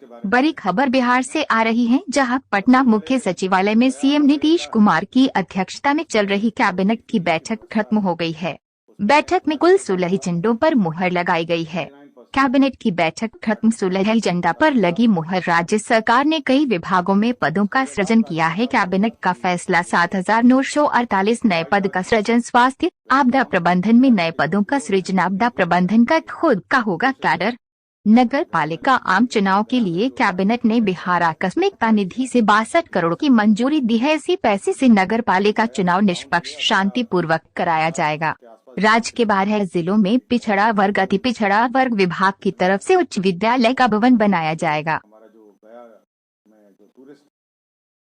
बारे में बड़ी खबर बिहार से आ रही है, जहां पटना मुख्य सचिवालय में सीएम नीतीश कुमार की अध्यक्षता में चल रही कैबिनेट की बैठक खत्म हो गई है। बैठक में कुल 16 एजेंडों पर मुहर लगाई गई है। कैबिनेट की बैठक खत्म, 16 एजेंडा पर लगी मुहर। राज्य सरकार ने कई विभागों में पदों का सृजन किया है। कैबिनेट का फैसला 7,948 नए पद का सृजन। स्वास्थ्य आपदा प्रबंधन में नए पदों का सृजन। आपदा प्रबंधन का खुद का होगा कैडर। नगर पालिका आम चुनाव के लिए कैबिनेट ने बिहार आकस्मिकता निधि से 62 करोड़ की मंजूरी दी है। इसी पैसे से नगर पालिका चुनाव निष्पक्ष शांतिपूर्वक कराया जाएगा। राज्य के 12 जिलों में पिछड़ा वर्ग, अति पिछड़ा वर्ग विभाग की तरफ से उच्च विद्यालय का भवन बनाया जाएगा। हमारा जो गया में जो टूरिस्ट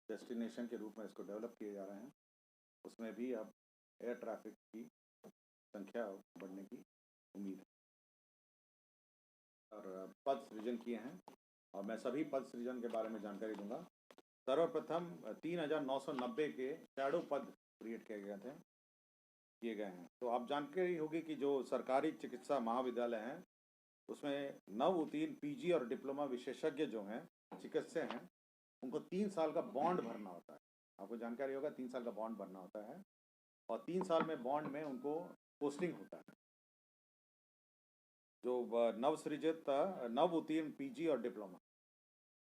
डेस्टिनेशन के रूप में इसको डेवलप किए जा रहे हैं, उसमें भी अब एयर ट्रैफिक की संख्या बढ़ने की उम्मीद है और पद सृजन किए हैं और मैं सभी पद सृजन के बारे में जानकारी दूंगा। सर्वप्रथम 3,990 के शैडो पद क्रिएट किए गए हैं। तो आप जानकारी होगी कि जो सरकारी चिकित्सा महाविद्यालय हैं उसमें नव उत्तीर्ण पीजी और डिप्लोमा विशेषज्ञ जो हैं चिकित्सक हैं, उनको 3 साल का बॉन्ड भरना होता है। आपको जानकारी होगा 3 साल का बॉन्ड भरना होता है और 3 साल में बॉन्ड में उनको पोस्टिंग होता है। जो नवसृजित नव उत्तीर्ण पीजी और डिप्लोमा,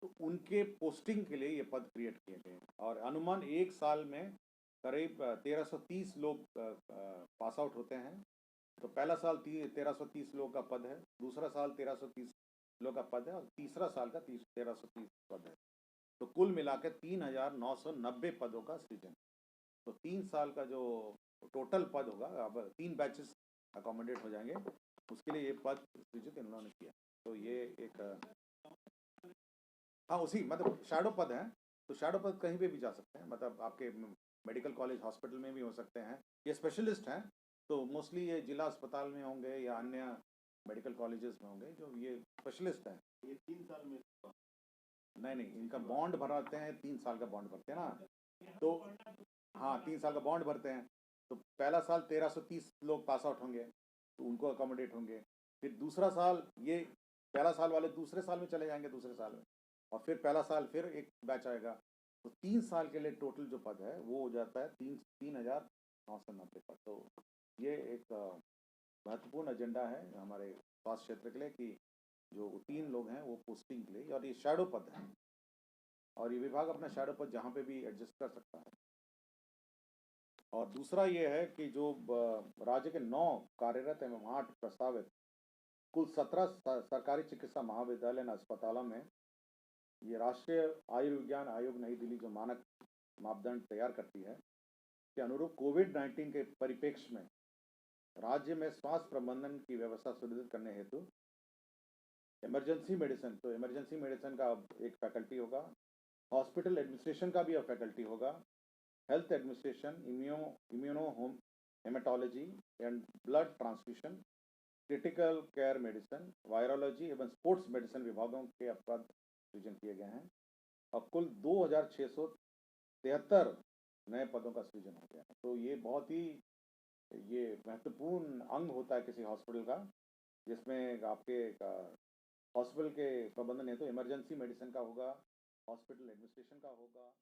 तो उनके पोस्टिंग के लिए ये पद क्रिएट किए गए और अनुमान 1 साल में करीब 1330 लोग पास आउट होते हैं। तो पहला साल 1330 लोग का पद है, दूसरा साल 1330 लोग का पद है और तीसरा साल का 1330 पद है। तो कुल मिला के 3,990 पदों का सृजन। तो 3 साल का जो टोटल पद होगा, अब 3 बैचेस अकोमोडेट हो जाएंगे, उसके लिए ये पद सृजित इन्होंने किया। तो ये एक हाँ उसी मतलब शैडो पद हैं। तो शैडो पद कहीं पे भी जा सकते हैं, मतलब आपके मेडिकल कॉलेज हॉस्पिटल में भी हो सकते हैं। ये स्पेशलिस्ट हैं तो मोस्टली ये जिला अस्पताल में होंगे या अन्य मेडिकल कॉलेजेस में होंगे जो ये स्पेशलिस्ट हैं। ये 3 साल में नहीं, इनका बॉन्ड भराते हैं, 3 साल का बॉन्ड भरते हैं ना। तो हाँ 3 साल का बॉन्ड भरते हैं। तो पहला साल 1330 लोग पास आउट होंगे तो उनको अकोमोडेट होंगे। फिर दूसरा साल ये पहला साल वाले दूसरे साल में चले जाएंगे, दूसरे साल में, और फिर पहला साल फिर एक बैच आएगा। तो 3 साल के लिए टोटल जो पद है वो हो जाता है 3,990 पद। तो ये एक महत्वपूर्ण एजेंडा है हमारे स्वास्थ्य क्षेत्र के लिए कि जो 3 लोग हैं वो पोस्टिंग के लिए, और ये शैडो पद है और ये विभाग अपना शैडो पद जहाँ पे भी एडजस्ट कर सकता है। और दूसरा ये है कि जो राज्य के 9 कार्यरत एवं 8 प्रस्तावित कुल 17 सरकारी चिकित्सा महाविद्यालय अस्पतालों में ये राष्ट्रीय आयुर्विज्ञान आयोग नई दिल्ली जो मानक मापदंड तैयार करती है के अनुरूप कोविड-19 के परिप्रेक्ष्य में राज्य में स्वास्थ्य प्रबंधन की व्यवस्था सुनिश्चित करने हेतु इमरजेंसी मेडिसिन, तो इमरजेंसी मेडिसिन का एक फैकल्टी होगा, हॉस्पिटल एडमिनिस्ट्रेशन का भी फैकल्टी होगा, health administration, immuno haematology and blood transfusion, critical care medicine, virology एवं स्पोर्ट्स मेडिसिन विभागों के पद सृजन किए गए हैं और कुल 2,673 नए पदों का सृजन हो गया। तो ये बहुत ही महत्वपूर्ण अंग होता है किसी हॉस्पिटल का, जिसमें आपके हॉस्पिटल के प्रबंधन है तो इमरजेंसी मेडिसिन का होगा, हॉस्पिटल एडमिनिस्ट्रेशन का होगा,